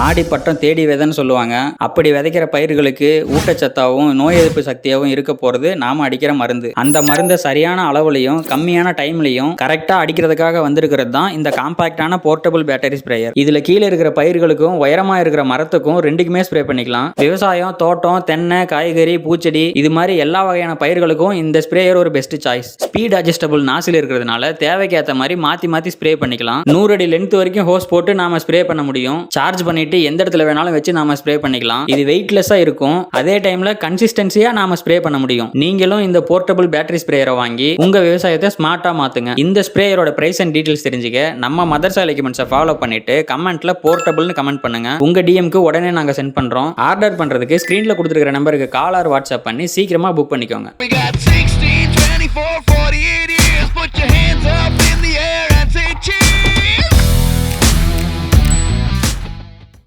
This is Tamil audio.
ஆடி பட்டம் தேடி விதைன்னு சொல்லுவாங்க. அப்படி விதைக்கிற பயிர்களுக்கு ஊட்டச்சத்தாவும் நோய் எதிர்ப்பு சக்தியாகவும் இருக்க போறது நாம அடிக்கிற மருந்து. அந்த மருந்தை சரியான அளவுலையும் கம்மியான டைம்லையும் கரெக்டா அடிக்கிறதுக்காக வந்திருக்கிறது தான் இந்த காம்பாக்டான போர்ட்டபிள் பேட்டரி ஸ்ப்ரேயர். இதுல கீழே இருக்கிற பயிர்களுக்கும் உயரமா இருக்கிற மரத்துக்கும் ரெண்டுக்குமே ஸ்ப்ரே பண்ணிக்கலாம். விவசாயம், தோட்டம், தென்னை, காய்கறி, பூச்செடி இது மாதிரி எல்லா வகையான பயிர்களுக்கும் இந்த ஸ்ப்ரேயர் ஒரு பெஸ்ட் சாய்ஸ். ஸ்பீட் அட்ஜஸ்டபிள் நாசில் இருக்கிறதுனால தேவைக்கு ஏற்ற மாதிரி மாத்தி ஸ்ப்ரே பண்ணிக்கலாம். 100 அடி லென்த் வரைக்கும் ஹோஸ் போட்டு நாம ஸ்ப்ரே பண்ண முடியும். சார்ஜ் பண்ணிட்டு எந்த இடத்துல வேணாலும் வச்சு நாம ஸ்ப்ரே பண்ணிக்கலாம். இது வெயிட்லெஸ்ஸா இருக்கும். அதே டைம்ல கன்சிஸ்டன்சியா நாம ஸ்ப்ரே பண்ண முடியும். நீங்களும் இந்த போர்ட்டபிள் பேட்டரி ஸ்ப்ரேயரை வாங்கி உங்க விவசாயத்தை ஸ்மார்ட்டா மாத்துங்க. இந்த ஸ்ப்ரேயரோட பிரைஸ் அண்ட் டீடைல்ஸ் தெரிஞ்சுக்க நம்ம மதர்சாலை எக்யூப்மெண்ட்ஸை ஃபாலோ பண்ணிட்டு கமெண்ட்ல போர்ட்டபிள்னு கமெண்ட் பண்ணுங்க. உங்க டிஎம்க்கு உடனே நாங்க சென்ட் பண்றோம். ஆர்டர் பண்றதுக்கு ஸ்கிரீன்ல கொடுத்திருக்கிற நம்பருக்கு கால் ஆர் வாட்ஸ்அப் பண்ணி சீக்கிரமா புக் பண்ணிக்கோங்க. 16, 24, 48 years, put your hands up in the air.